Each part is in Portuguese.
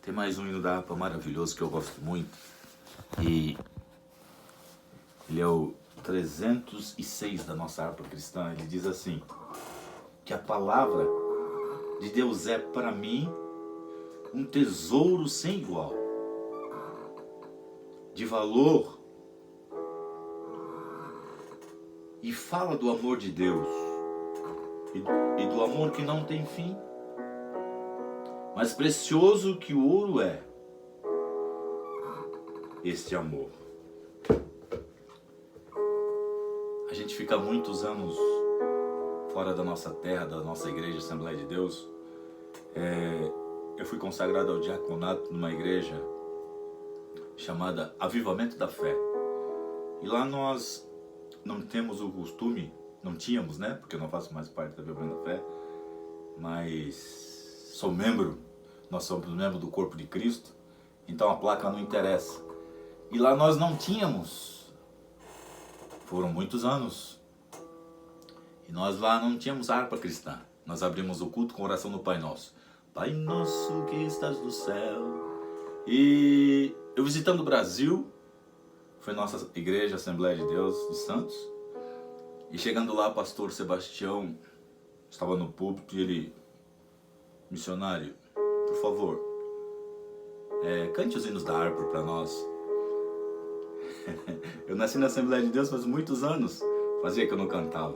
Tem mais um hino da harpa maravilhoso que eu gosto muito. E ele é o 306 da nossa harpa cristã. Ele diz assim, que a palavra de Deus é para mim um tesouro sem igual, de valor, e fala do amor de Deus e do amor que não tem fim. Mais precioso que o ouro é este amor. A gente fica muitos anos fora da nossa terra, da nossa igreja Assembleia de Deus. Eu fui consagrado ao diaconato numa igreja chamada Avivamento da Fé. E lá nós não temos o costume, não tínhamos, né? Porque eu não faço mais parte do Avivamento da Fé, mas sou membro, nós somos membro do corpo de Cristo, então a placa não interessa. E lá nós não tínhamos, foram muitos anos, e nós lá não tínhamos harpa cristã. Nós abrimos o culto com oração no Pai Nosso. Pai nosso que estás no céu. E eu visitando o Brasil, foi nossa igreja Assembleia de Deus de Santos, e chegando lá, pastor Sebastião estava no púlpito e ele, missionário, por favor, cante os hinos da harpa para nós. Eu nasci na Assembleia de Deus faz muitos anos, fazia que eu não cantava.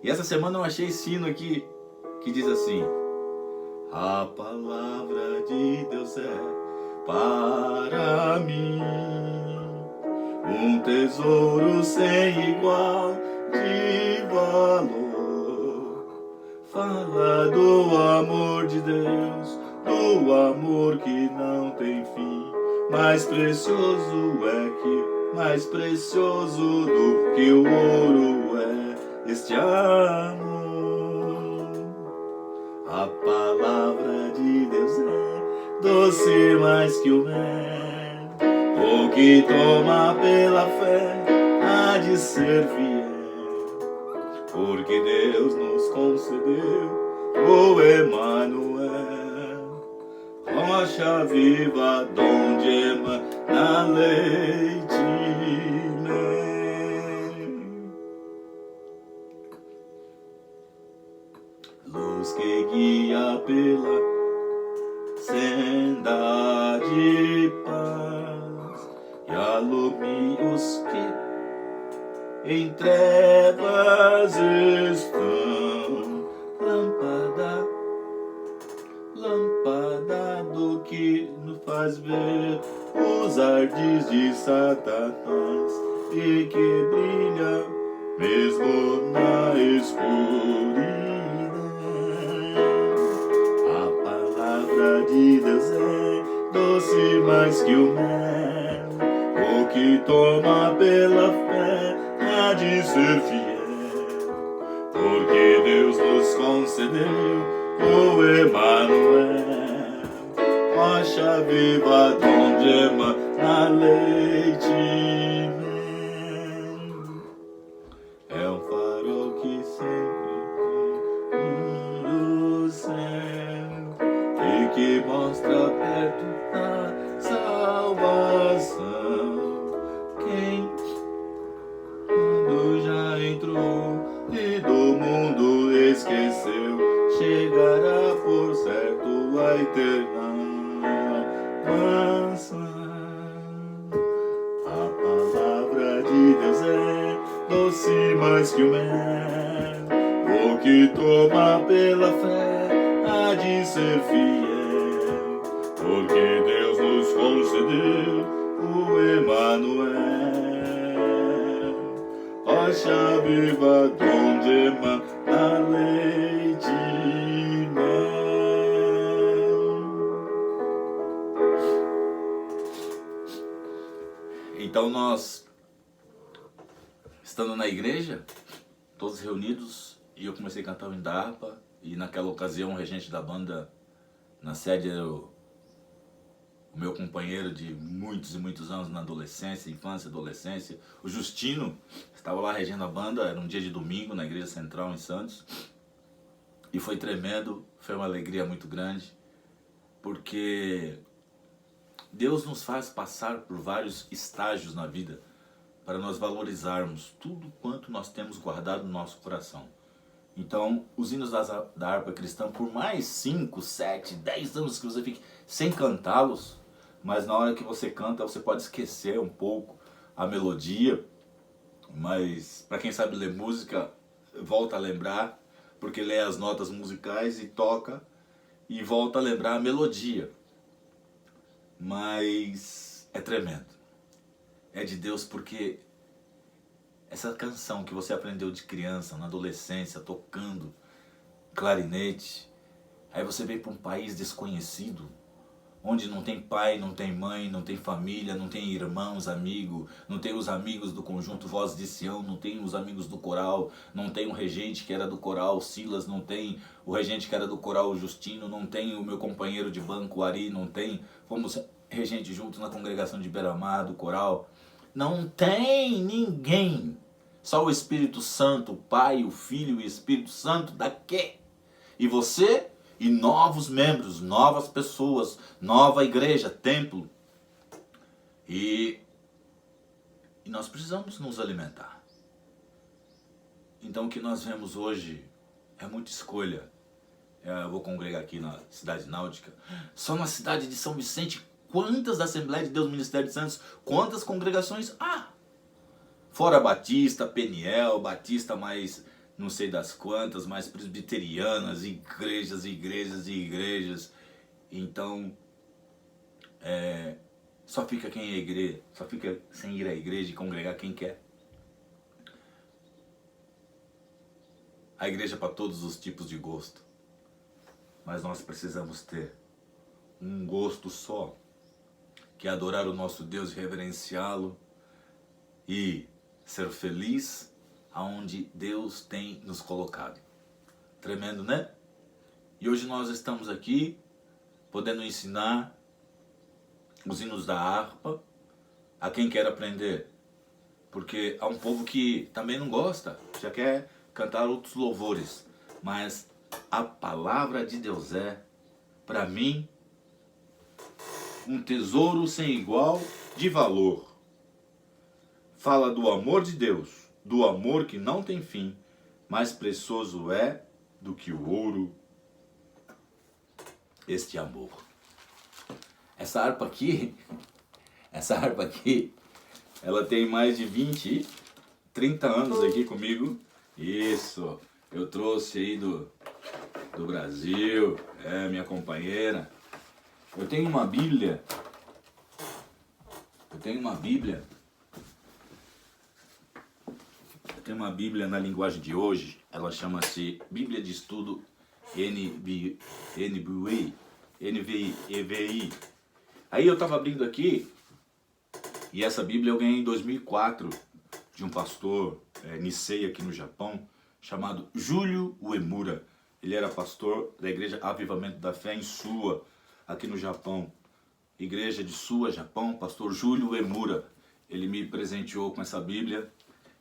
E essa semana eu achei esse hino aqui, que diz assim: a palavra de Deus é para mim um tesouro sem igual de valor. Fala do amor de Deus, do amor que não tem fim. Mais precioso mais precioso do que o ouro é este amor. A palavra de Deus é doce mais que o mel. O que toma pela fé há de ser fiel, porque Deus nos concedeu o Emanuel, rocha viva donde emana leite e mel. Luz que guia pela senda de paz e alumia os que em trevas estão. Lâmpada do que nos faz ver os ardis de Satanás e que brilha mesmo na escuridão. A palavra de Deus é doce mais que o mel. O que toma pela fé há de ser fiel, porque Deus nos concedeu o Emanuel, rocha viva donde emana leite e mel. É um farol que sempre no céu e que mostra perto a salvação. Quem quando já entrou e do mundo esqueceu, chegará por certo a eterna mansão. A palavra de Deus é doce mais que o mel. O que toma pela fé há de ser fiel, porque Deus nos concedeu o Emanuel, rocha viva donde emana leite e mel. Então nós, estando na igreja, todos reunidos, e eu comecei a cantar o hino da harpa, e naquela ocasião o regente da banda na sede era o meu companheiro de muitos e muitos anos na adolescência, infância, adolescência, o Justino, estava lá regendo a banda. Era um dia de domingo na igreja central em Santos, e foi tremendo, foi uma alegria muito grande, porque Deus nos faz passar por vários estágios na vida para nós valorizarmos tudo quanto nós temos guardado no nosso coração. Então, os hinos da harpa cristã, por mais 5, 7, 10 anos que você fique sem cantá-los, mas na hora que você canta, você pode esquecer um pouco a melodia, mas para quem sabe ler música, volta a lembrar, porque lê as notas musicais e toca e volta a lembrar a melodia. Mas é tremendo. É de Deus, porque essa canção que você aprendeu de criança, na adolescência, tocando clarinete, aí você veio para um país desconhecido, onde não tem pai, não tem mãe, não tem família, não tem irmãos, amigos, não tem os amigos do conjunto Voz de Sião, não tem os amigos do coral, não tem o regente que era do coral Silas, não tem o regente que era do coral Justino, não tem o meu companheiro de banco Ari, não tem, fomos regente juntos na congregação de Beira-Mar do coral. Não tem ninguém. Só o Espírito Santo, o Pai, o Filho e o Espírito Santo, da quê? E você e novos membros, novas pessoas, nova igreja, templo. E nós precisamos nos alimentar. Então o que nós vemos hoje é muita escolha. Eu vou congregar aqui na cidade náutica. Só na cidade de São Vicente, quantas da Assembleia de Deus Ministério de Santos, quantas congregações há? Fora Batista, Peniel, Batista mais não sei das quantas, mais presbiterianas, igrejas, igrejas e igrejas. Então, só fica quem é igreja, só fica sem ir à igreja e congregar quem quer. A igreja é para todos os tipos de gosto. Mas nós precisamos ter um gosto só, que é adorar o nosso Deus e reverenciá-lo e ser feliz aonde Deus tem nos colocado. Tremendo, né? E hoje nós estamos aqui podendo ensinar os hinos da harpa a quem quer aprender. Porque há um povo que também não gosta, já quer cantar outros louvores. Mas a palavra de Deus é, para mim, um tesouro sem igual de valor. Fala do amor de Deus, do amor que não tem fim, mais precioso é do que o ouro este amor. Essa harpa aqui, ela tem mais de 20, 30 anos aqui comigo. Isso, eu trouxe aí do Brasil, minha companheira. Eu tenho uma Bíblia. Eu tenho uma Bíblia na linguagem de hoje. Ela chama-se Bíblia de Estudo NVI. Aí eu estava abrindo aqui, e essa Bíblia eu ganhei em 2004 de um pastor Nisei aqui no Japão, chamado Júlio Uemura. Ele era pastor da igreja Avivamento da Fé em Suwa, aqui no Japão. Igreja de Suwa, Japão, pastor Júlio Uemura. Ele me presenteou com essa Bíblia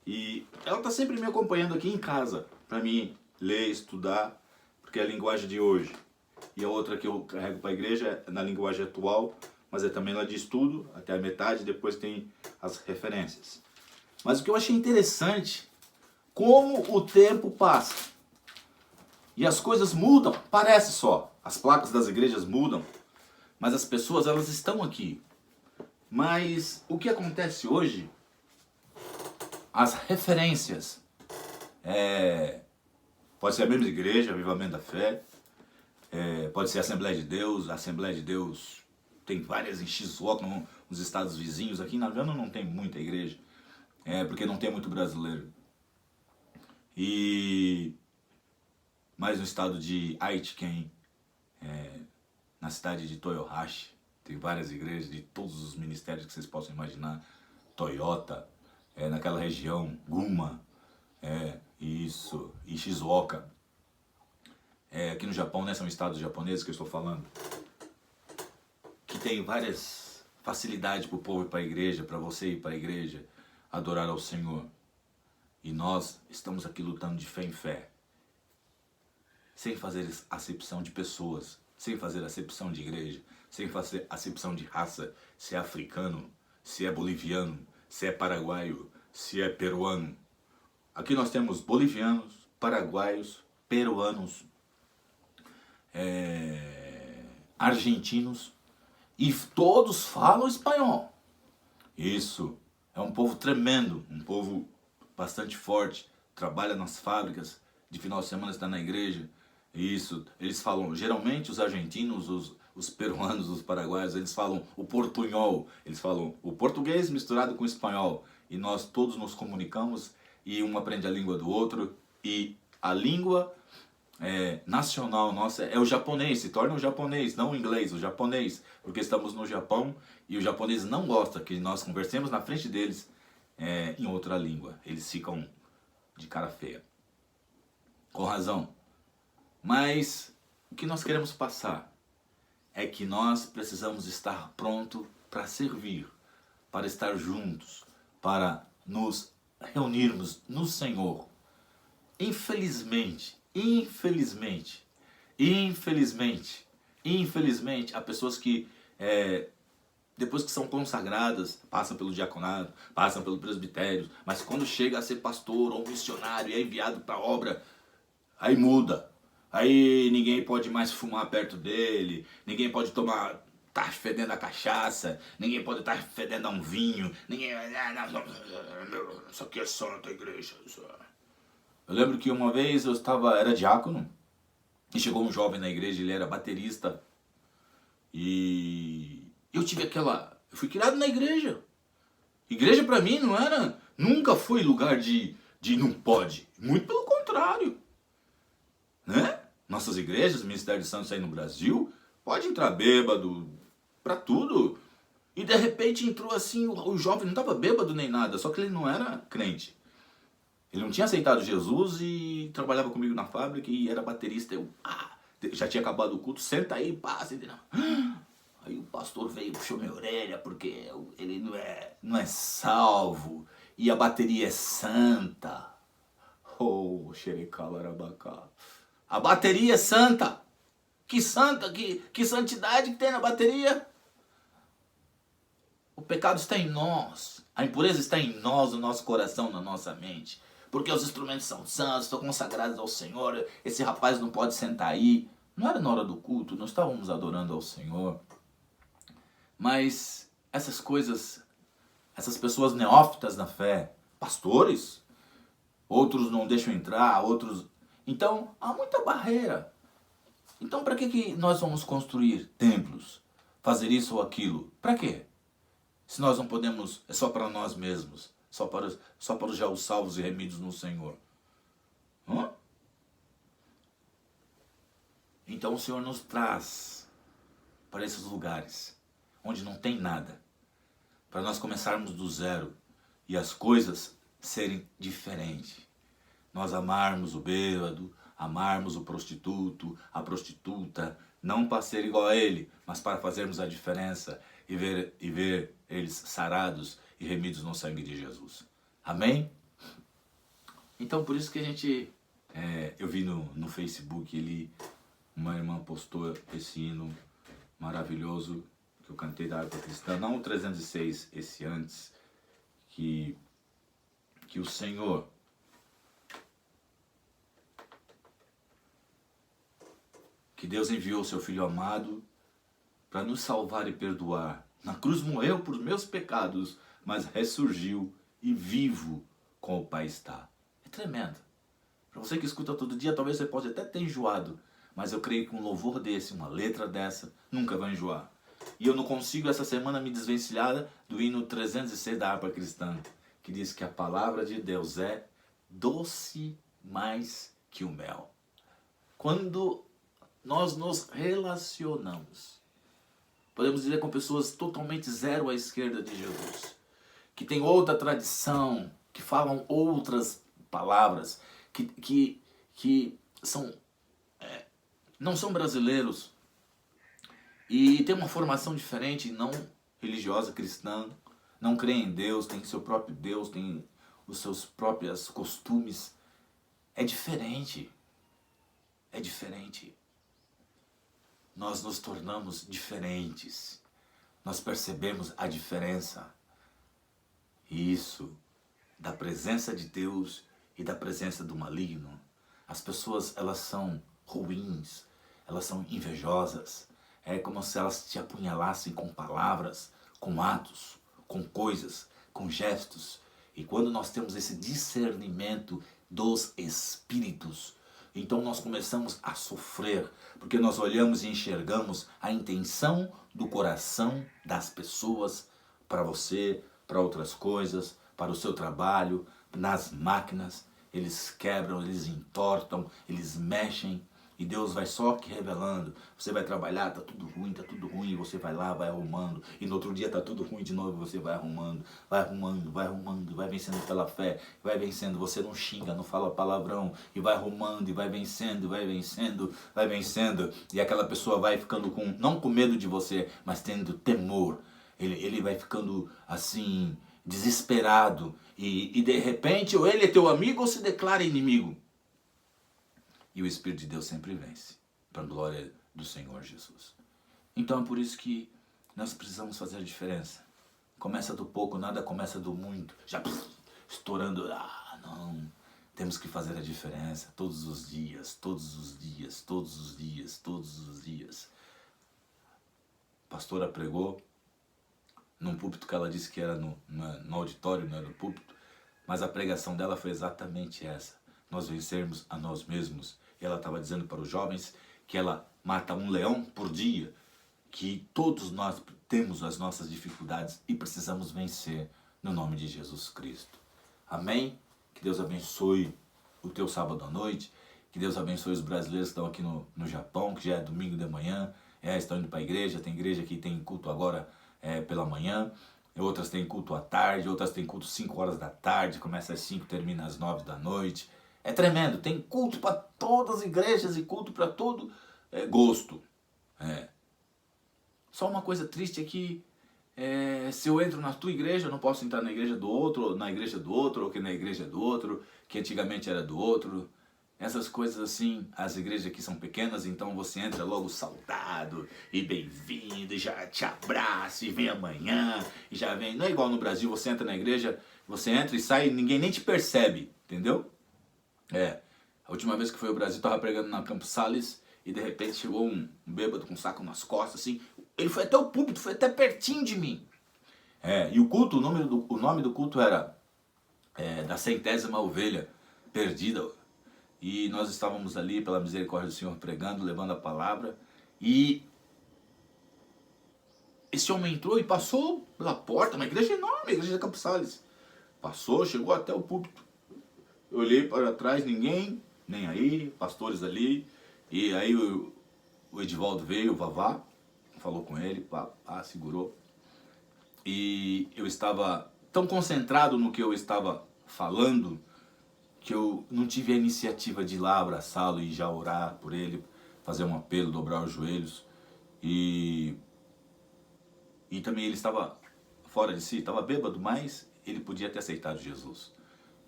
e ela está sempre me acompanhando aqui em casa, para mim ler, estudar, porque é a linguagem de hoje. E a outra que eu carrego para a igreja é na linguagem atual, mas é também lá de estudo, até a metade, depois tem as referências. Mas o que eu achei interessante, como o tempo passa e as coisas mudam, parece só, as placas das igrejas mudam, mas as pessoas, elas estão aqui. Mas o que acontece hoje, as referências, pode ser a mesma igreja, Avivamento da Fé, pode ser a Assembleia de Deus tem várias em Shizuoka, nos estados vizinhos. Aqui em Nagano não tem muita igreja, porque não tem muito brasileiro. Mas no estado de Aichiken, na cidade de Toyohashi, tem várias igrejas de todos os ministérios que vocês possam imaginar. Toyota, naquela região, Guma, e Shizuoka. Aqui no Japão, né, são estados japoneses que eu estou falando, que tem várias facilidades para o povo ir para a igreja, para você ir para a igreja, adorar ao Senhor. E nós estamos aqui lutando de fé em fé, sem fazer acepção de pessoas, sem fazer acepção de igreja, sem fazer acepção de raça, se é africano, se é boliviano, se é paraguaio, se é peruano. Aqui nós temos bolivianos, paraguaios, peruanos, argentinos, e todos falam espanhol. Isso, é um povo tremendo, um povo bastante forte, trabalha nas fábricas, de final de semana está na igreja. Isso, eles falam, geralmente os argentinos, os peruanos, os paraguaios, eles falam o portunhol, eles falam o português misturado com o espanhol. E nós todos nos comunicamos e um aprende a língua do outro. E a língua nacional nossa é o japonês, se torna o japonês, não o inglês, o japonês. Porque estamos no Japão e o japonês não gosta que nós conversemos na frente deles em outra língua. Eles ficam de cara feia. Com razão. Mas o que nós queremos passar é que nós precisamos estar pronto para servir, para estar juntos, para nos reunirmos no Senhor. Infelizmente, há pessoas que depois que são consagradas, passam pelo diaconato, passam pelo presbitério, mas quando chega a ser pastor ou missionário e é enviado para a obra, aí muda. Aí ninguém pode mais fumar perto dele, ninguém pode tá fedendo a cachaça, ninguém pode estar fedendo a um vinho, ninguém... Isso aqui é santa igreja. Eu lembro que uma vez era diácono, e chegou um jovem na igreja, ele era baterista, e eu fui criado na igreja. Igreja pra mim nunca foi lugar de não pode, muito pelo contrário. Né? Nossas igrejas, Ministério de Santos aí no Brasil, pode entrar bêbado pra tudo. E de repente entrou assim, o jovem não estava bêbado nem nada, só que ele não era crente. Ele não tinha aceitado Jesus e trabalhava comigo na fábrica e era baterista. Eu já tinha acabado o culto, senta aí, passa. Aí o pastor veio, puxou minha orelha, porque ele não é salvo e a bateria é santa. Oh, xerecalarabacá. A bateria é santa. Que santa, que santidade que tem na bateria. O pecado está em nós. A impureza está em nós, no nosso coração, na nossa mente. Porque os instrumentos são santos, estão consagrados ao Senhor. Esse rapaz não pode sentar aí. Não era na hora do culto, nós estávamos adorando ao Senhor. Mas essas coisas, essas pessoas neófitas na fé, pastores, outros não deixam entrar, outros... Então, há muita barreira. Então, para que nós vamos construir templos? Fazer isso ou aquilo? Para quê? Se nós não podemos, é só para nós mesmos. Só para os já os salvos e remidos no Senhor. Hã? Então o Senhor nos traz para esses lugares onde não tem nada. Para nós começarmos do zero e as coisas serem diferentes. Nós amarmos o bêbado, amarmos o prostituto, a prostituta, não para ser igual a ele, mas para fazermos a diferença e ver eles sarados e remidos no sangue de Jesus. Amém? Então por isso que a gente, eu vi no Facebook, uma irmã postou esse hino maravilhoso que eu cantei da harpa cristã, não o 306, esse antes, que o Senhor que Deus enviou o seu Filho amado para nos salvar e perdoar. Na cruz morreu por meus pecados, mas ressurgiu e vivo com o Pai está. É tremendo. Para você que escuta todo dia, talvez você pode até ter enjoado, mas eu creio que um louvor desse, uma letra dessa, nunca vai enjoar. E eu não consigo essa semana me desvencilhar do hino 306 da harpa cristã, que diz que a palavra de Deus é doce mais que o mel. Quando nós nos relacionamos, podemos dizer com pessoas totalmente zero à esquerda de Jesus, que tem outra tradição, que falam outras palavras, que são, não são brasileiros e tem uma formação diferente, não religiosa, cristã, não creem em Deus, tem seu próprio Deus, tem os seus próprios costumes. É diferente. É diferente. nós nos tornamos diferentes. Nós percebemos a diferença. E isso, da presença de Deus e da presença do maligno. As pessoas, elas são ruins, elas são invejosas. É como se elas te apunhalassem com palavras, com atos, com coisas, com gestos. E quando nós temos esse discernimento dos espíritos, então nós começamos a sofrer, porque nós olhamos e enxergamos a intenção do coração das pessoas para você, para outras coisas, para o seu trabalho, nas máquinas. Eles quebram, eles entortam, eles mexem. E Deus vai só que revelando. Você vai trabalhar, tá tudo ruim, e você vai lá, vai arrumando. E no outro dia tá tudo ruim de novo, você vai arrumando, vai vencendo pela fé, vai vencendo. Você não xinga, não fala palavrão, e vai arrumando, e vai vencendo, vai vencendo, vai vencendo. E aquela pessoa vai ficando com, não com medo de você, mas tendo temor. Ele vai ficando assim, desesperado. E de repente, ou ele é teu amigo ou se declara inimigo. E o Espírito de Deus sempre vence, para a glória do Senhor Jesus. Então é por isso que nós precisamos fazer a diferença. Começa do pouco, nada começa do muito. Já estourando, não. Temos que fazer a diferença todos os dias, todos os dias, todos os dias, todos os dias. A pastora pregou num púlpito que ela disse que era no auditório, não era no púlpito, mas a pregação dela foi exatamente essa. Nós vencermos a nós mesmos. E ela estava dizendo para os jovens que ela mata um leão por dia, que todos nós temos as nossas dificuldades e precisamos vencer no nome de Jesus Cristo. Amém? Que Deus abençoe o teu sábado à noite, que Deus abençoe os brasileiros que estão aqui no Japão, que já é domingo de manhã, estão indo para a igreja, tem igreja que tem culto agora pela manhã, outras têm culto à tarde, outras têm culto 5 horas da tarde, começa às 5, termina às 9 da noite. É tremendo, tem culto para todas as igrejas e culto para todo gosto. Só uma coisa triste é que se eu entro na tua igreja, eu não posso entrar na igreja do outro, ou na igreja do outro, ou que na igreja do outro, que antigamente era do outro. Essas coisas assim, as igrejas aqui são pequenas, então você entra logo saudado e bem-vindo, e já te abraça, e vem amanhã, e já vem. Não é igual no Brasil, você entra na igreja, você entra e sai, ninguém nem te percebe, entendeu? A última vez que foi ao Brasil, estava pregando na Campos Sales e de repente chegou um bêbado com um saco nas costas, assim. Ele foi até o púlpito, foi até pertinho de mim. E o culto, o nome do culto era da 100ª ovelha perdida. E nós estávamos ali, pela misericórdia do Senhor, pregando, levando a palavra. E esse homem entrou e passou pela porta, uma igreja enorme, a igreja da Campos Sales. Passou, chegou até o púlpito. Eu olhei para trás, ninguém, nem aí, pastores ali. E aí o Edivaldo veio, o Vavá, falou com ele, segurou. E eu estava tão concentrado no que eu estava falando, que eu não tive a iniciativa de ir lá abraçá-lo e já orar por ele, fazer um apelo, dobrar os joelhos. E também ele estava fora de si, estava bêbado, mas ele podia ter aceitado Jesus.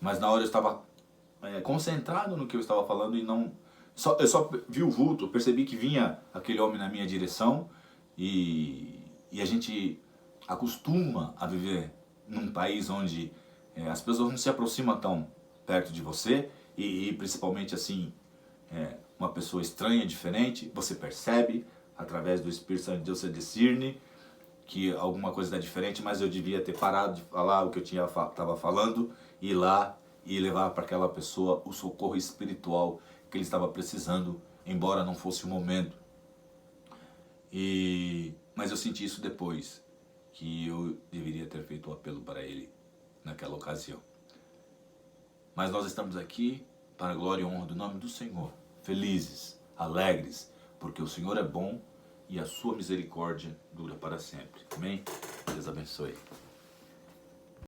Mas na hora eu estava concentrado no que eu estava falando e não... eu só vi o vulto, eu percebi que vinha aquele homem na minha direção e a gente acostuma a viver num país onde as pessoas não se aproximam tão perto de você e principalmente assim, uma pessoa estranha, diferente, você percebe através do Espírito Santo de Deus, você discerne que alguma coisa está diferente, mas eu devia ter parado de falar o que eu estava falando e ir lá e levar para aquela pessoa o socorro espiritual que ele estava precisando, embora não fosse o momento. Mas eu senti isso depois, que eu deveria ter feito o apelo para ele naquela ocasião. Mas nós estamos aqui para a glória e honra do nome do Senhor, felizes, alegres, porque o Senhor é bom e a sua misericórdia dura para sempre. Amém? Deus abençoe.